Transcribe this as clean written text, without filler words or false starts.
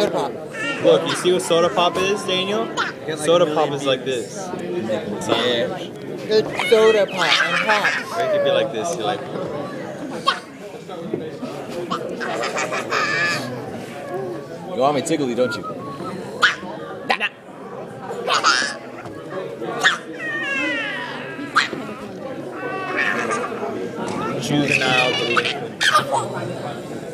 soda pop. Look, you see what soda pop is, Daniel? Soda pop is like this. Yeah. It's soda pop and pop. Or it could be like this. You're like, You want me tickly, don't you? juvenile delinquent.